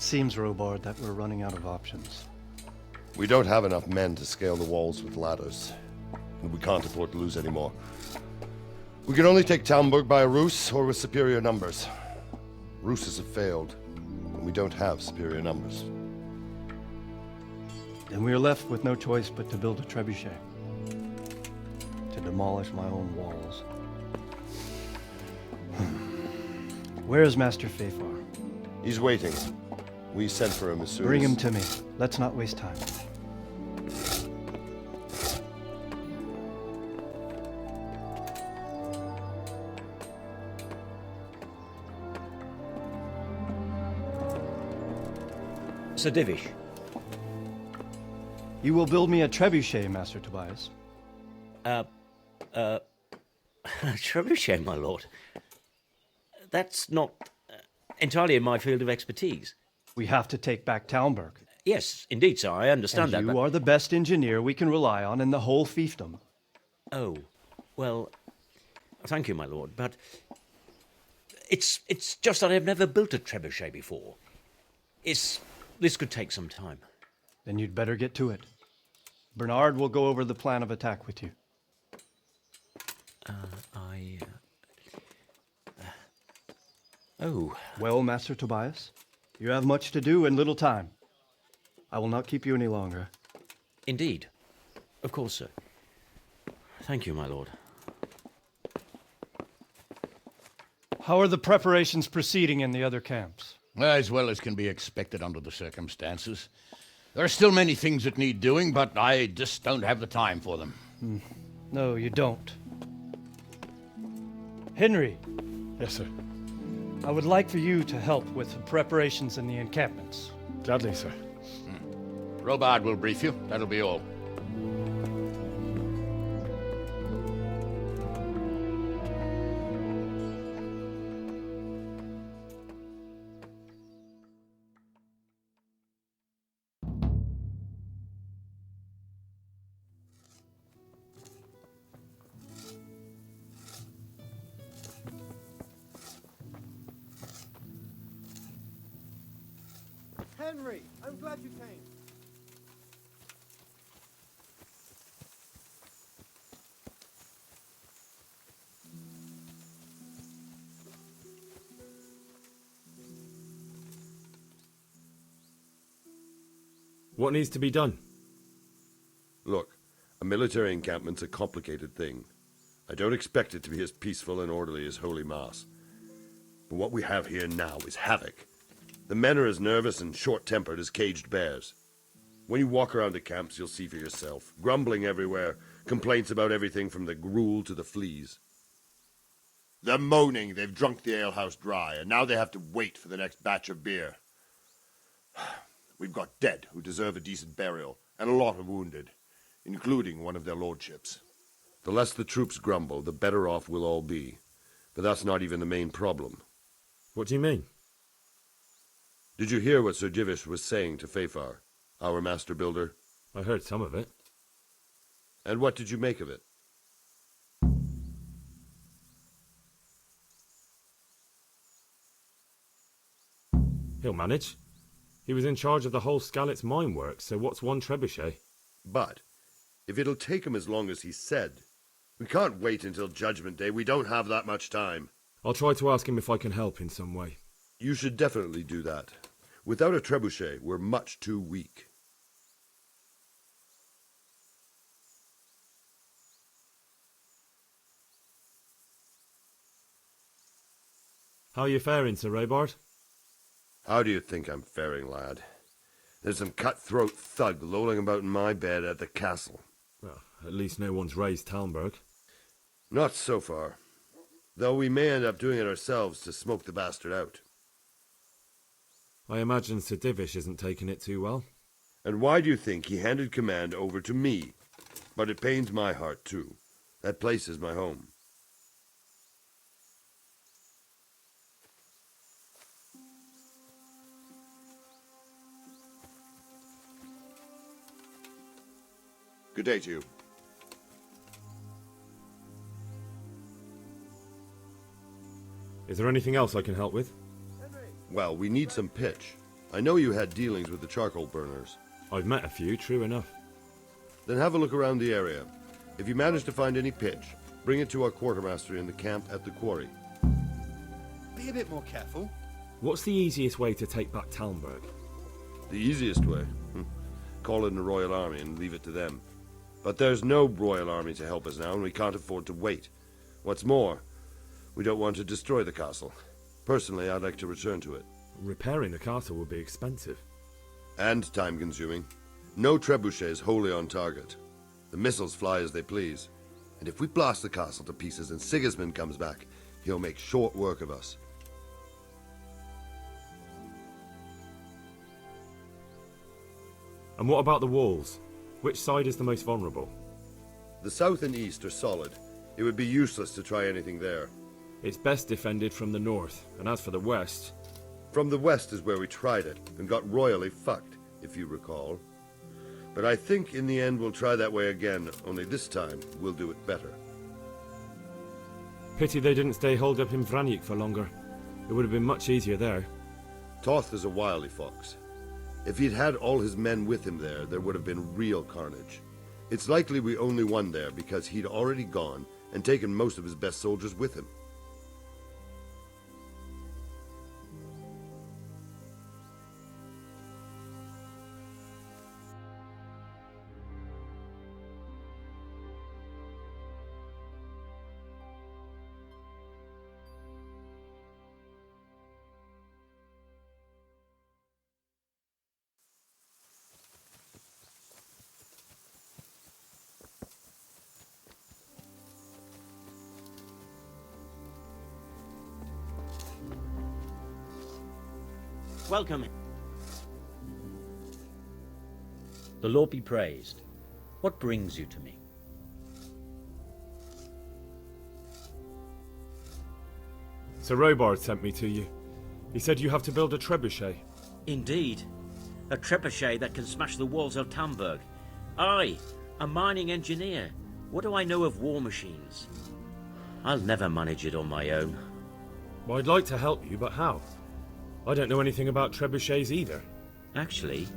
It seems, Robard, that we're running out of options. We don't have enough men to scale the walls with ladders, and we can't afford to lose any more. We can only take Talmberg by a ruse or with superior numbers. Ruses have failed, and we don't have superior numbers. Then we are left with no choice but to build a trebuchet. To demolish my own walls. Where is Master Fafar? He's waiting. We sent for him as soon as... Bring him to me. Let's not waste time. Sir Divish. You will build me a trebuchet, Master Tobias. Trebuchet, my lord. That's not entirely in my field of expertise. We have to take back Talmberg. Yes, indeed, sir, I understand that. You are the best engineer we can rely on in the whole fiefdom. Oh, well, thank you, my lord, but it's just that I've never built a trebuchet before. This could take some time. Then you'd better get to it. Bernard will go over the plan of attack with you. Oh. Well, Master Tobias, you have much to do and little time. I will not keep you any longer. Indeed. Of course, sir. Thank you, my lord. How are the preparations proceeding in the other camps? As well as can be expected under the circumstances. There are still many things that need doing, but I just don't have the time for them. No, you don't. Henry. Yes, sir. I would like for you to help with the preparations in the encampments. Gladly, sir. Robard will brief you. That'll be all. Henry, I'm glad you came. What needs to be done? Look, a military encampment's a complicated thing. I don't expect it to be as peaceful and orderly as Holy Mass. But what we have here now is havoc. The men are as nervous and short-tempered as caged bears. When you walk around the camps, you'll see for yourself. Grumbling everywhere, complaints about everything from the gruel to the fleas. They're moaning they've drunk the alehouse dry, and now they have to wait for the next batch of beer. We've got dead who deserve a decent burial, and a lot of wounded, including one of their lordships. The less the troops grumble, the better off we'll all be. But that's not even the main problem. What do you mean? Did you hear what Sir Divish was saying to Fafar, our master builder? I heard some of it. And what did you make of it? He'll manage. He was in charge of the whole Skalitz mine works, so what's one trebuchet? But, if it'll take him as long as he said, we can't wait until Judgment Day. We don't have that much time. I'll try to ask him if I can help in some way. You should definitely do that. Without a trebuchet, we're much too weak. How are you faring, Sir Robard? How do you think I'm faring, lad? There's some cutthroat thug lolling about in my bed at the castle. Well, at least no one's raised Talmberg. Not so far. Though we may end up doing it ourselves to smoke the bastard out. I imagine Sir Divish isn't taking it too well. And why do you think he handed command over to me? But it pains my heart, too. That place is my home. Good day to you. Is there anything else I can help with? Well, we need some pitch. I know you had dealings with the charcoal burners. I've met a few, true enough. Then have a look around the area. If you manage to find any pitch, bring it to our quartermaster in the camp at the quarry. Be a bit more careful. What's the easiest way to take back Talmberg? The easiest way? Call in the Royal Army and leave it to them. But there's no Royal Army to help us now, and we can't afford to wait. What's more, we don't want to destroy the castle. Personally, I'd like to return to it. Repairing the castle would be expensive. And time-consuming. No trebuchet is wholly on target. The missiles fly as they please. And if we blast the castle to pieces and Sigismund comes back, he'll make short work of us. And what about the walls? Which side is the most vulnerable? The south and east are solid. It would be useless to try anything there. It's best defended from the north, and as for the west... From the west is where we tried it, and got royally fucked, if you recall. But I think in the end we'll try that way again, only this time we'll do it better. Pity they didn't stay holed up in Vranic for longer. It would have been much easier there. Toth is a wily fox. If he'd had all his men with him there would have been real carnage. It's likely we only won there because he'd already gone and taken most of his best soldiers with him. Welcome. The Lord be praised. What brings you to me? Sir Robard sent me to you. He said you have to build a trebuchet. Indeed. A trebuchet that can smash the walls of Talmberg. I, a mining engineer. What do I know of war machines? I'll never manage it on my own. Well, I'd like to help you, but how? I don't know anything about trebuchets either. Actually,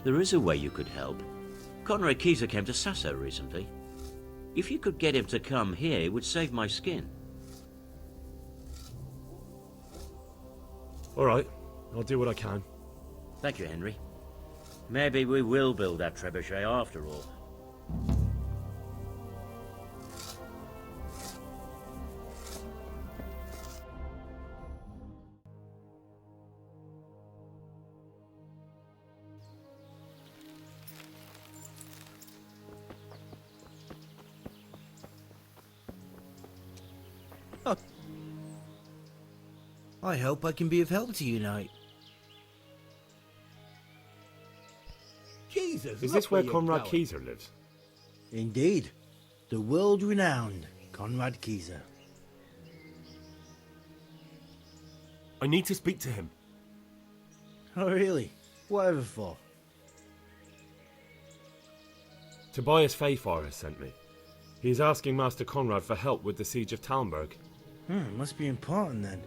there is a way you could help. Conrad Kaiser came to Sasso recently. If you could get him to come here, it would save my skin. All right, I'll do what I can. Thank you, Henry. Maybe we will build that trebuchet after all. I hope I can be of help to you tonight. Jesus, Is this where Conrad Kaiser lives? Indeed. The world-renowned Conrad Kaiser. I need to speak to him. Oh, really? Whatever for? Tobias Fayfar has sent me. He is asking Master Conrad for help with the siege of Talmberg. Must be important then.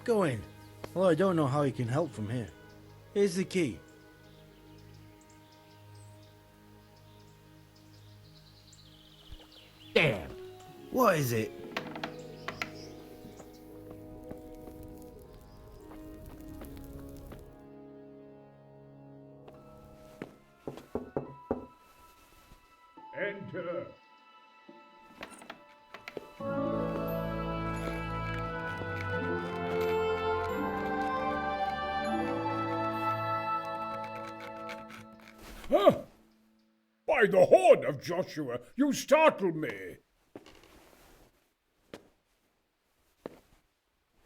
Go in. Well, I don't know how you can help from here. Here's the key. Damn. What is it? Enter. Huh? By the horn of Joshua, you startled me.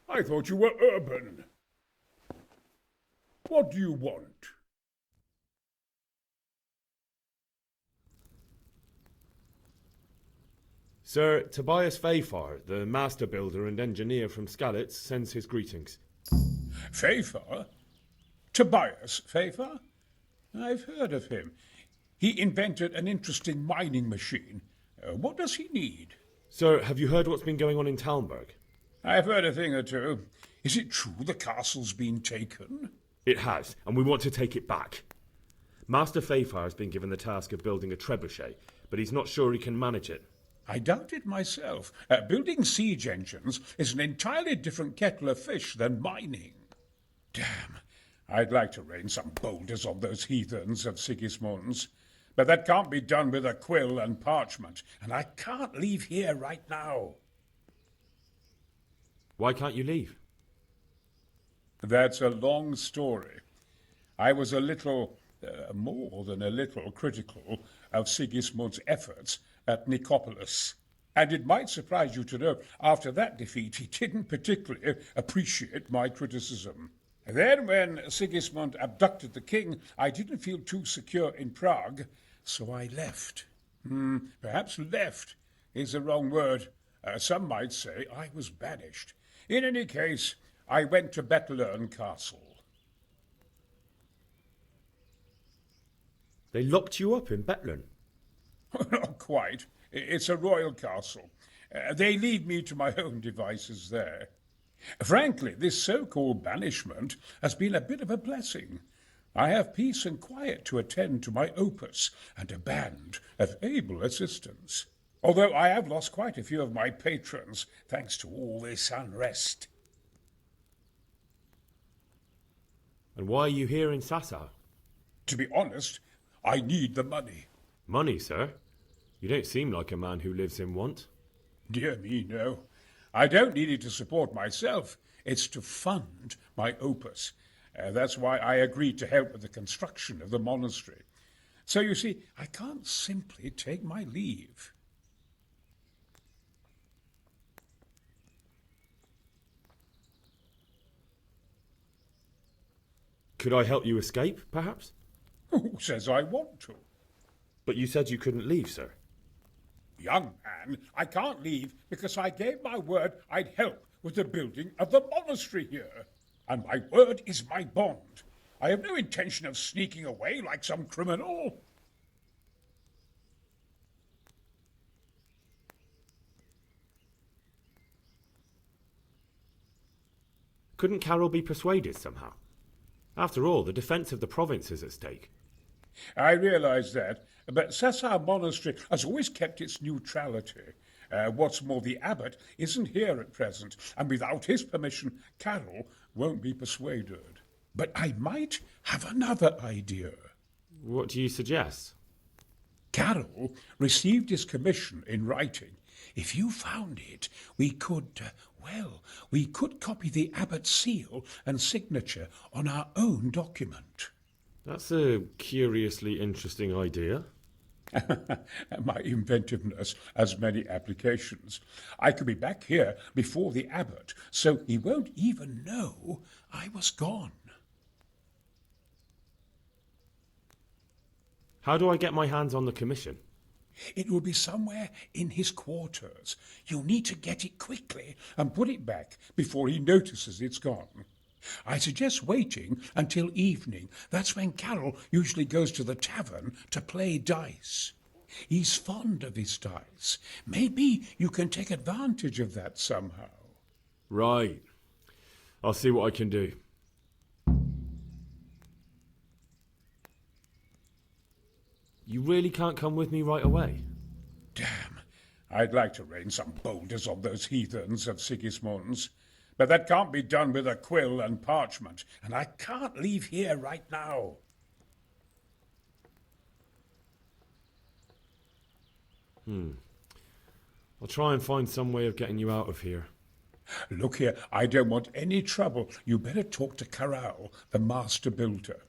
I thought you were urban. What do you want? Sir Tobias Fayfar, the master builder and engineer from Skalitz, sends his greetings. Fayfar? Tobias Fayfar? I've heard of him. He invented an interesting mining machine. What does he need? Sir, have you heard what's been going on in Talmberg? I've heard a thing or two. Is it true the castle's been taken? It has, and we want to take it back. Master Fafar has been given the task of building a trebuchet, but he's not sure he can manage it. I doubt it myself. Building siege engines is an entirely different kettle of fish than mining. Damn, I'd like to rain some boulders on those heathens of Sigismund's. But that can't be done with a quill and parchment, and I can't leave here right now. Why can't you leave? That's a long story. I was a little, more than a little, critical of Sigismund's efforts at Nicopolis. And it might surprise you to know, after that defeat, he didn't particularly appreciate my criticism. Then, when Sigismund abducted the king, I didn't feel too secure in Prague, so I left. Perhaps left is the wrong word. Some might say I was banished. In any case, I went to Bettelern Castle. They locked you up in Bethlem. Not quite. It's a royal castle. They leave me to my own devices there. Frankly, this so-called banishment has been a bit of a blessing. I have peace and quiet to attend to my opus and a band of able assistants. Although I have lost quite a few of my patrons thanks to all this unrest. And why are you here in Sassa? To be honest, I need the money. Money, sir? You don't seem like a man who lives in want. Dear me, no. I don't need it to support myself. It's to fund my opus. That's why I agreed to help with the construction of the monastery. So you see, I can't simply take my leave. Could I help you escape, perhaps? Who says I want to? But you said you couldn't leave, sir. Young man, I can't leave because I gave my word I'd help with the building of the monastery here. And my word is my bond. I have no intention of sneaking away like some criminal. Couldn't Carol be persuaded somehow? After all, the defence of the province is at stake. I realize that, but Sassa Monastery has always kept its neutrality. What's more, the abbot isn't here at present, and without his permission, Carol won't be persuaded. But I might have another idea. What do you suggest? Carol received his commission in writing. If you found it, we could copy the abbot's seal and signature on our own document. That's a curiously interesting idea. My inventiveness has many applications. I could be back here before the abbot, so he won't even know I was gone. How do I get my hands on the commission? It will be somewhere in his quarters. You'll need to get it quickly and put it back before he notices it's gone. I suggest waiting until evening. That's when Carol usually goes to the tavern to play dice. He's fond of his dice. Maybe you can take advantage of that somehow. Right. I'll see what I can do. You really can't come with me right away? Damn. I'd like to rain some boulders on those heathens of Sigismund's. But that can't be done with a quill and parchment, and I can't leave here right now. I'll try and find some way of getting you out of here. Look here, I don't want any trouble. You better talk to Corral, the master builder.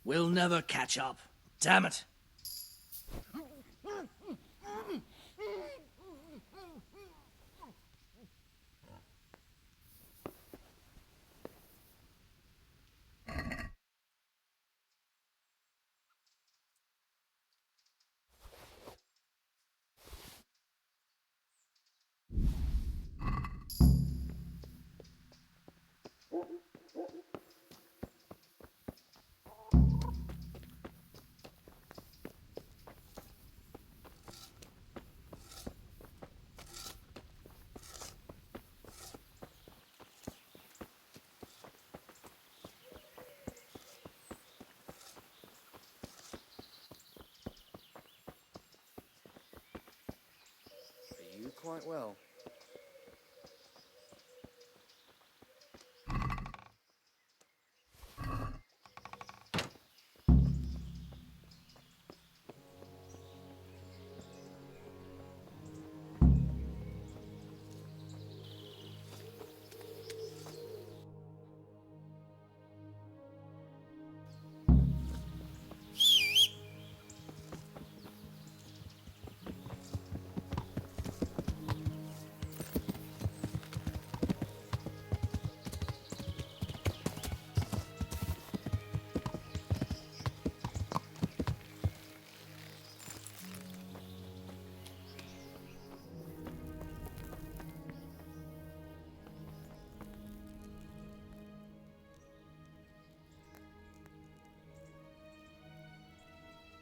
We'll never catch up. Damn it. You quite well.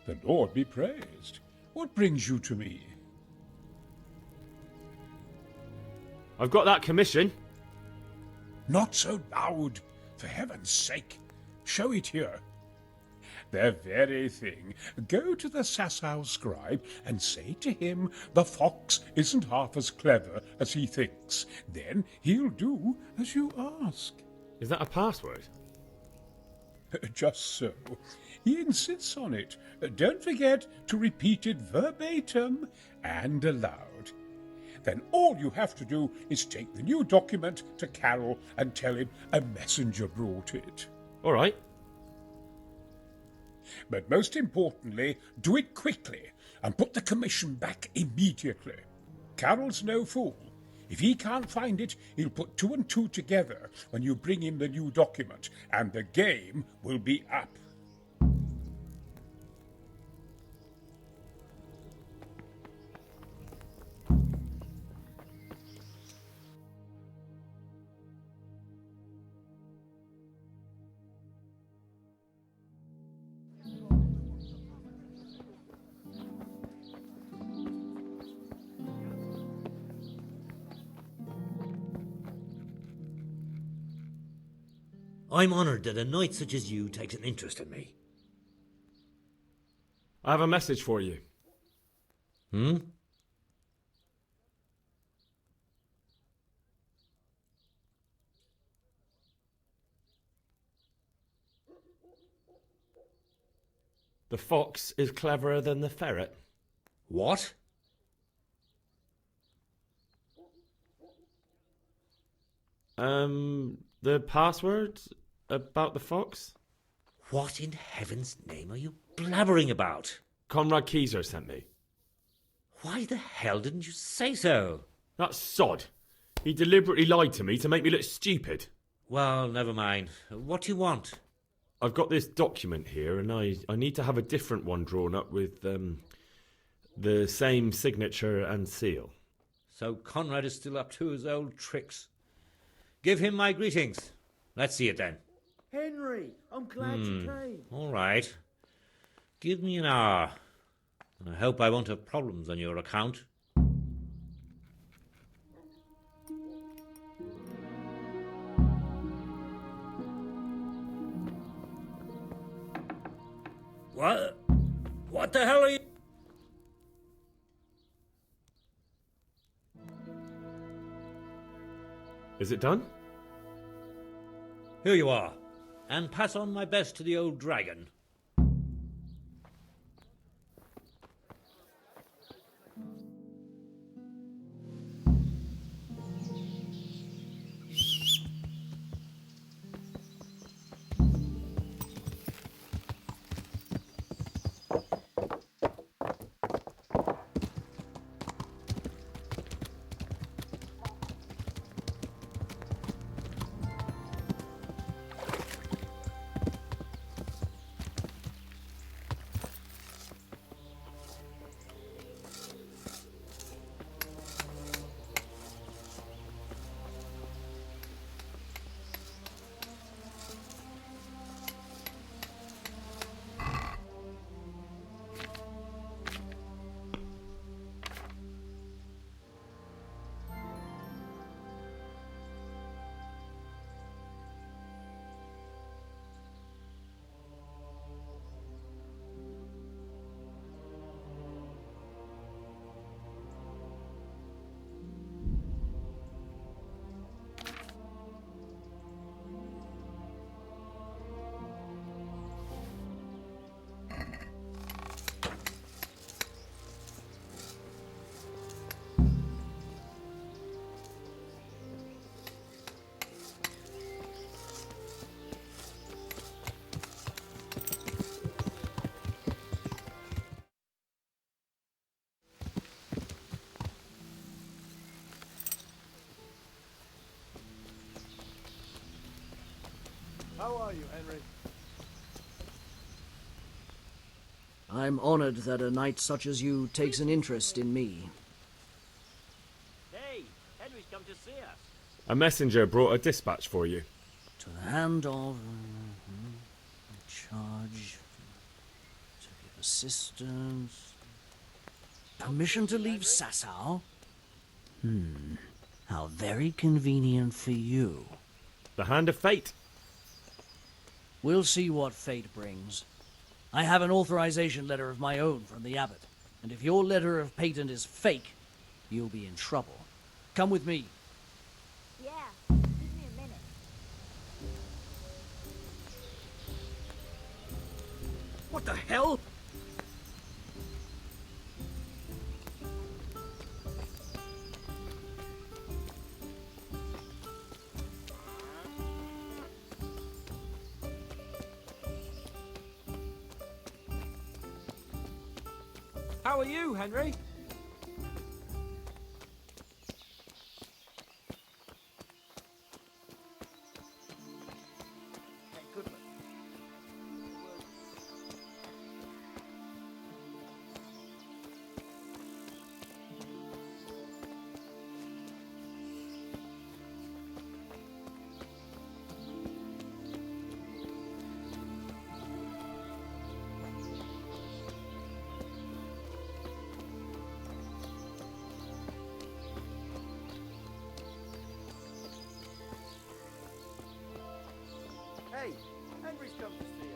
The Lord be praised. What brings you to me? I've got that commission. Not so loud, for heaven's sake. Show it here. The very thing. Go to the Sasau scribe and say to him the fox isn't half as clever as he thinks. Then he'll do as you ask. Is that a password? Just so. He insists on it. Don't forget to repeat it verbatim and aloud. Then all you have to do is take the new document to Carol and tell him a messenger brought it. All right. But most importantly, do it quickly and put the commission back immediately. Carol's no fool. If he can't find it, he'll put two and two together when you bring him the new document, and the game will be up. I'm honoured that a knight such as you takes an interest in me. I have a message for you. Hmm? The fox is cleverer than the ferret. What? The password about the fox? What in heaven's name are you blabbering about? Conrad Kaiser sent me. Why the hell didn't you say so? That sod. He deliberately lied to me to make me look stupid. Well, never mind. What do you want? I've got this document here, and I need to have a different one drawn up with the same signature and seal. So Conrad is still up to his old tricks. Give him my greetings. Let's see it then. Henry, I'm glad you came. All right. Give me an hour. And I hope I won't have problems on your account. What? What the hell are you... Is it done? Here you are. And pass on my best to the old dragon. How are you, Henry? I'm honored that a knight such as you takes an interest in me. Hey, Henry's come to see us. A messenger brought a dispatch for you. To the hand of... charge... to give assistance... Permission to leave Sasau? How very convenient for you. The Hand of Fate. We'll see what fate brings. I have an authorization letter of my own from the abbot, and if your letter of patent is fake, you'll be in trouble. Come with me. Yeah, give me a minute. What the hell? How are you, Henry? Hey, Henry's come to see you.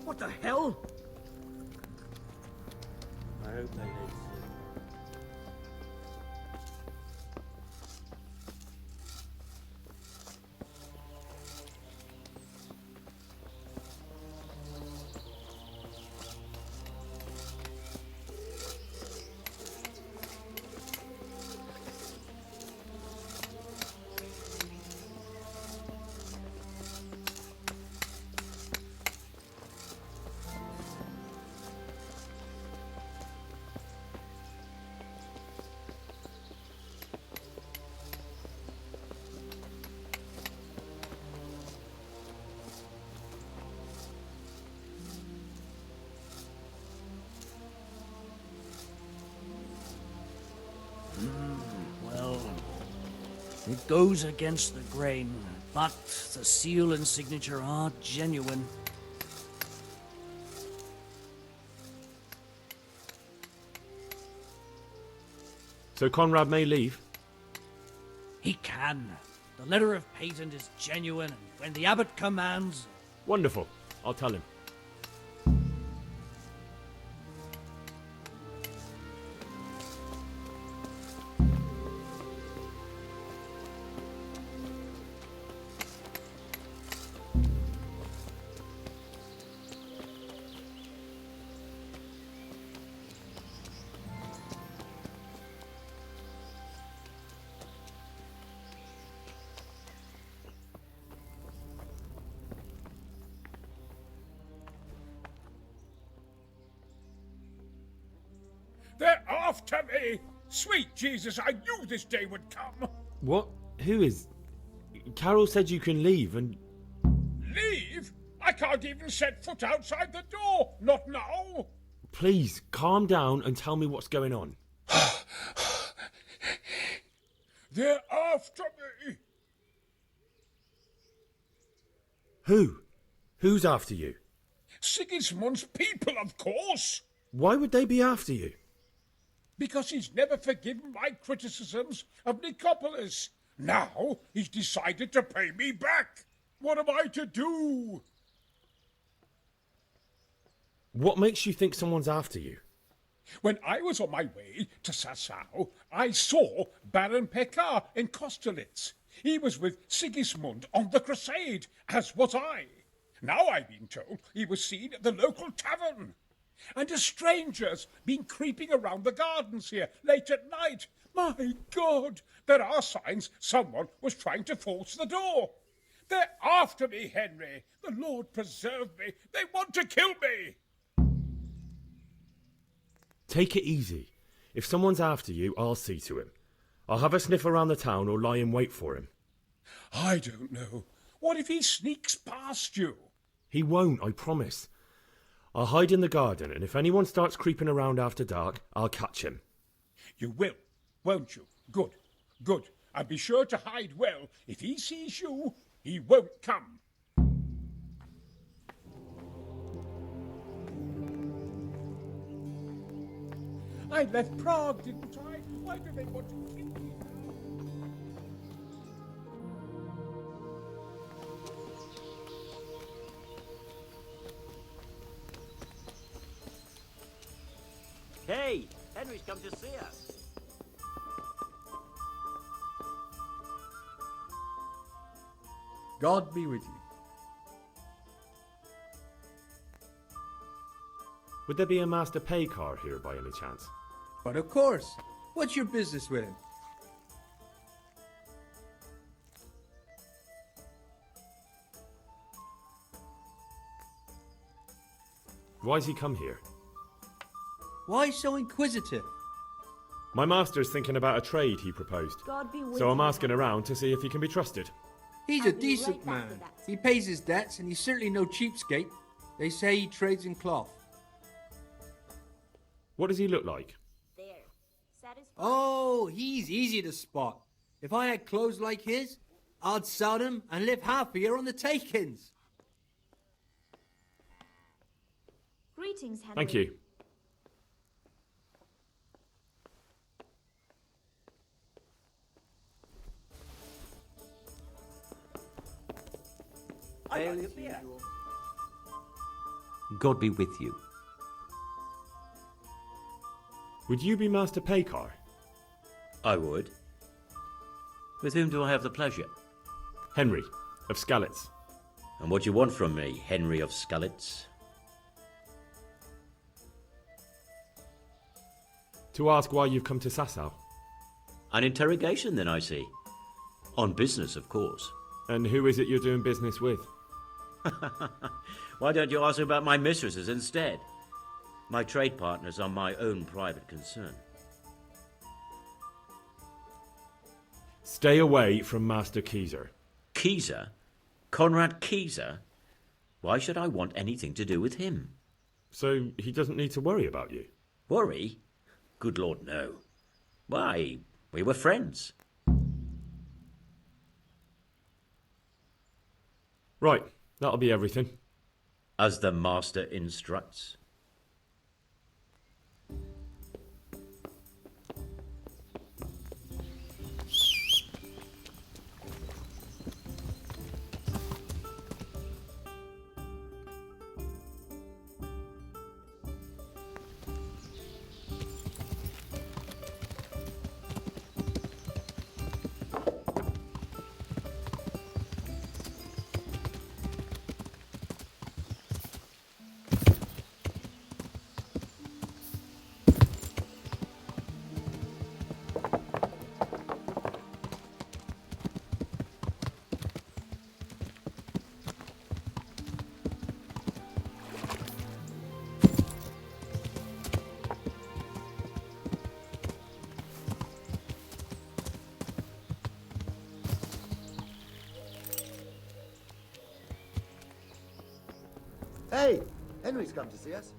What the hell? I hope they live soon. Well, it goes against the grain, but the seal and signature are genuine. So Conrad may leave? He can. The letter of patent is genuine, and when the abbot commands... Wonderful. I'll tell him. They're after me! Sweet Jesus, I knew this day would come! What? Who is... Carol said you can leave and... Leave? I can't even set foot outside the door! Not now! Please, calm down and tell me what's going on. They're after me! Who? Who's after you? Sigismund's people, of course! Why would they be after you? Because he's never forgiven my criticisms of Nicopolis. Now he's decided to pay me back. What am I to do? What makes you think someone's after you? When I was on my way to Sasau, I saw Baron Pekar in Kosterlitz. He was with Sigismund on the crusade, as was I. Now I've been told he was seen at the local tavern. And a stranger's been creeping around the gardens here late at night. My God, there are signs someone was trying to force the door. They're after me, Henry. The Lord preserve me. They want to kill me. Take it easy. If someone's after you, I'll see to him. I'll have a sniff around the town or lie in wait for him. I don't know. What if he sneaks past you? He won't, I promise. I'll hide in the garden, and if anyone starts creeping around after dark, I'll catch him. You will, won't you? Good, good. And be sure to hide well. If he sees you, he won't come. I left Prague, didn't I? Why do they want to kill me now? Hey, Henry's come to see us. God be with you. Would there be a Master Pekar here by any chance? But of course. What's your business with him? Why's he come here? Why so inquisitive? My master's thinking about a trade he proposed. God be with So I'm you. asking around to see if he can be trusted. He's I'll a be decent right back man. to that. He pays his debts and he's certainly no cheapskate. They say he trades in cloth. What does he look like? There. Satisfied? Oh, he's easy to spot. If I had clothes like his, I'd sell them and live happier on the takings. Greetings, Henry. Thank you. God be with you. Would you be Master Pekar? I would. With whom do I have the pleasure? Henry, of Skalitz. And what do you want from me, Henry of Skalitz? To ask why you've come to Sasau. An interrogation, then, I see. On business, of course. And who is it you're doing business with? Why don't you ask about my mistresses instead? My trade partners are my own private concern. Stay away from Master Kaiser. Kaiser? Conrad Kaiser? Why should I want anything to do with him? So he doesn't need to worry about you? Worry? Good Lord, no. Why, we were friends. Right, that'll be everything. As the master instructs. Hey, Henry's come to see us.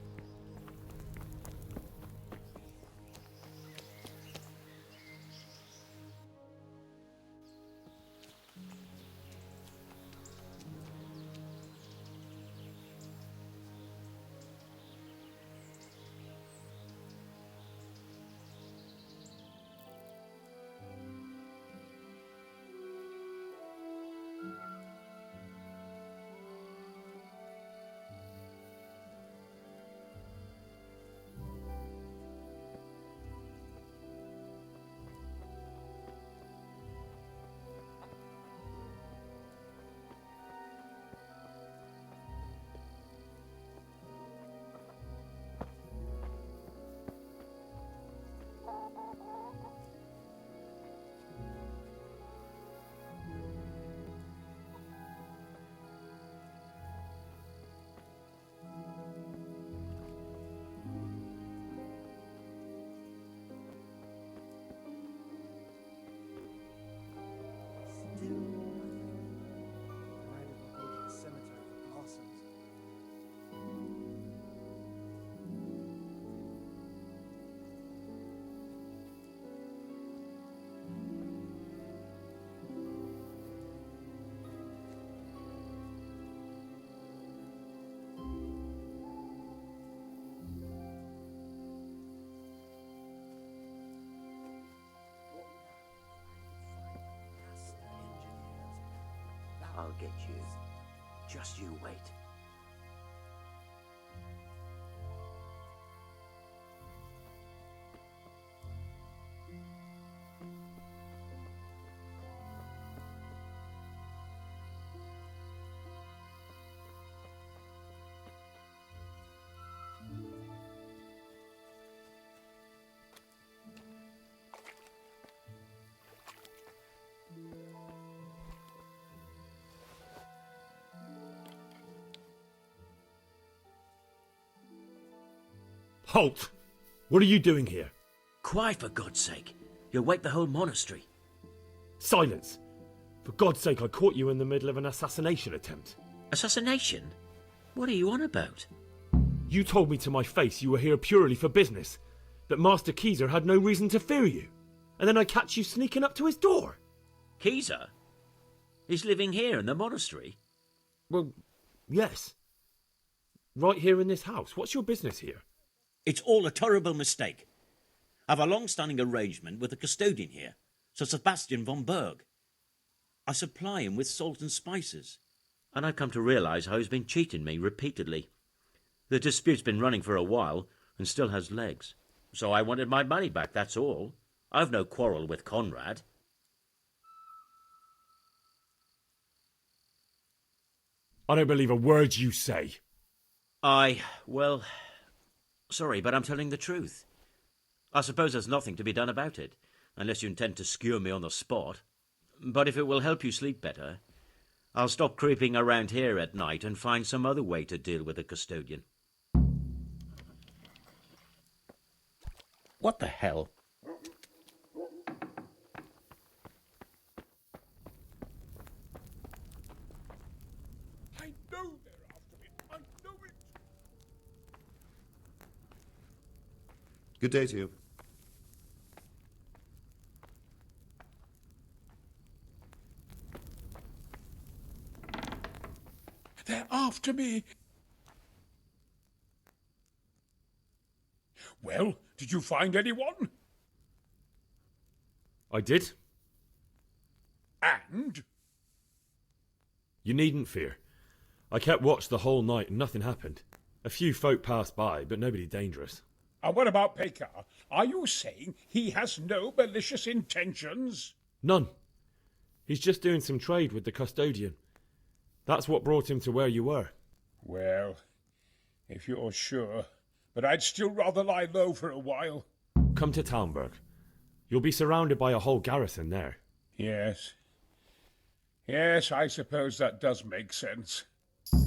I'll get you. Just you wait. Halt! What are you doing here? Quiet, for God's sake. You'll wake the whole monastery. Silence! For God's sake, I caught you in the middle of an assassination attempt. Assassination? What are you on about? You told me to my face you were here purely for business, that Master Kaiser had no reason to fear you, and then I catch you sneaking up to his door. Kaiser? He's living here in the monastery? Well, yes. Right here in this house. What's your business here? It's all a terrible mistake. I've a long-standing arrangement with the custodian here, Sir Sebastian von Berg. I supply him with salt and spices, and I've come to realise how he's been cheating me repeatedly. The dispute's been running for a while and still has legs, so I wanted my money back, that's all. I've no quarrel with Conrad. I don't believe a word you say. Well, sorry, but I'm telling the truth. I suppose there's nothing to be done about it, unless you intend to skewer me on the spot. But if it will help you sleep better, I'll stop creeping around here at night and find some other way to deal with the custodian. What the hell? I know they're after me. I know it. Good day to you. They're after me. Well, did you find anyone? I did. And? You needn't fear. I kept watch the whole night and nothing happened. A few folk passed by, but nobody dangerous. And what about Pekar? Are you saying he has no malicious intentions? None. He's just doing some trade with the custodian. That's what brought him to where you were. Well, if you're sure. But I'd still rather lie low for a while. Come to Talmberg. You'll be surrounded by a whole garrison there. Yes. Yes, I suppose that does make sense.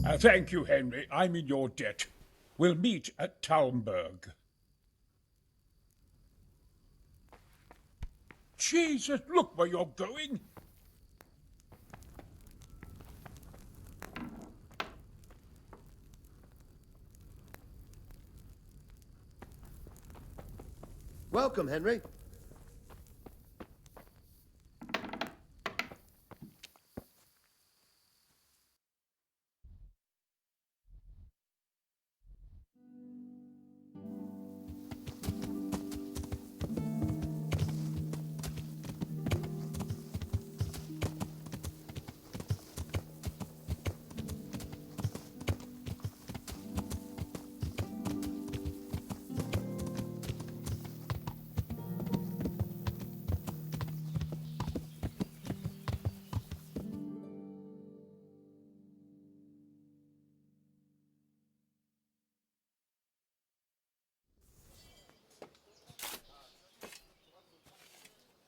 Thank you, Henry. I'm in your debt. We'll meet at Talmberg. Jesus, look where you're going. Welcome, Henry.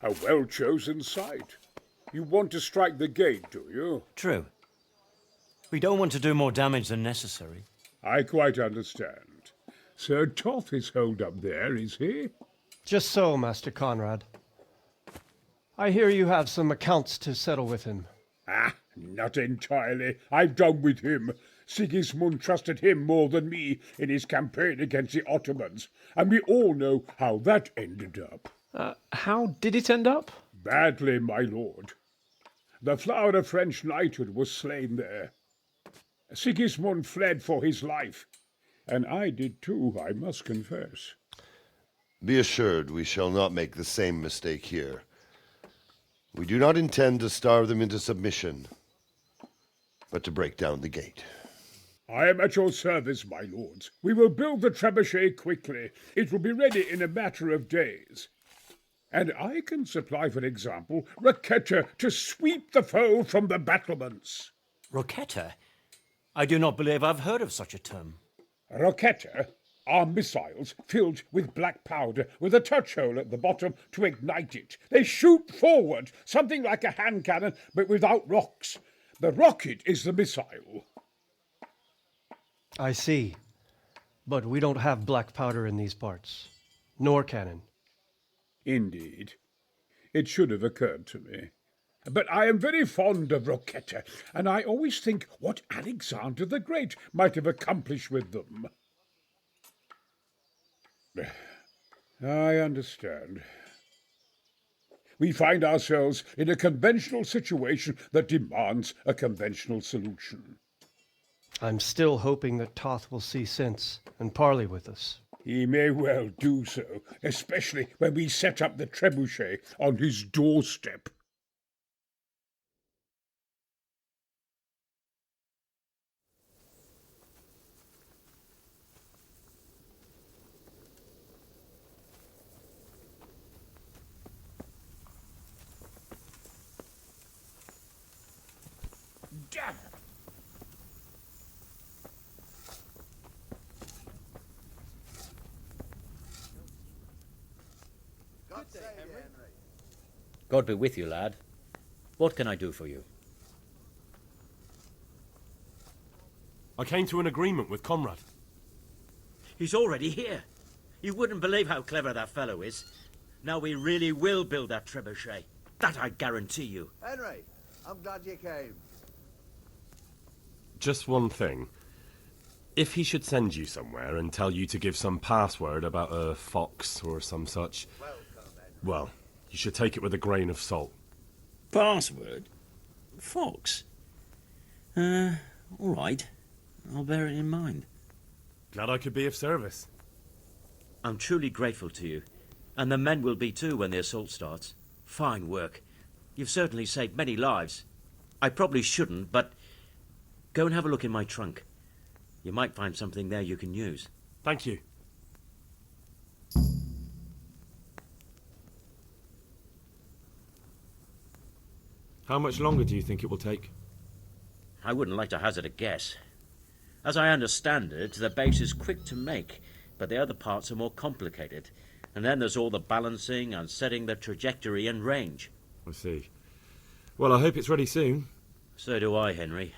A well-chosen site. You want to strike the gate, do you? True. We don't want to do more damage than necessary. I quite understand. Sir Toth is holed up there, is he? Just so, Master Conrad. I hear you have some accounts to settle with him. Ah, not entirely. I've done with him. Sigismund trusted him more than me in his campaign against the Ottomans, and we all know how that ended up. How did it end up? Badly, my lord. The flower of French knighthood was slain there. Sigismund fled for his life, and I did too, I must confess. Be assured we shall not make the same mistake here. We do not intend to starve them into submission. but to break down the gate. I am at your service, my lords. We will build the trebuchet quickly. It will be ready in a matter of days. And I can supply, for example, Rocketeer to sweep the foe from the battlements. Rocketeer? I do not believe I've heard of such a term. Rocketeer are missiles filled with black powder with a touch hole at the bottom to ignite it. They shoot forward, something like a hand cannon, but without rocks. The rocket is the missile. I see. But we don't have black powder in these parts. Nor cannon. Indeed. It should have occurred to me. But I am very fond of Rocketeer, and I always think what Alexander the Great might have accomplished with them. I understand. We find ourselves in a conventional situation that demands a conventional solution. I'm still hoping that Toth will see sense and parley with us. He may well do so, especially when we set up the trebuchet on his doorstep. Damn it! God be with you, lad. What can I do for you? I came to an agreement with Conrad. He's already here. You wouldn't believe how clever that fellow is. Now we really will build that trebuchet. That I guarantee you. Henry, I'm glad you came. Just one thing. If he should send you somewhere and tell you to give some password about a fox or some such, well, you should take it with a grain of salt. Password? Fox? All right. I'll bear it in mind. Glad I could be of service. I'm truly grateful to you. And the men will be too when the assault starts. Fine work. You've certainly saved many lives. I probably shouldn't, but go and have a look in my trunk. You might find something there you can use. Thank you. How much longer do you think it will take? I wouldn't like to hazard a guess. As I understand it, the base is quick to make, but the other parts are more complicated. And then there's all the balancing and setting the trajectory and range. I see. Well, I hope it's ready soon. So do I, Henry.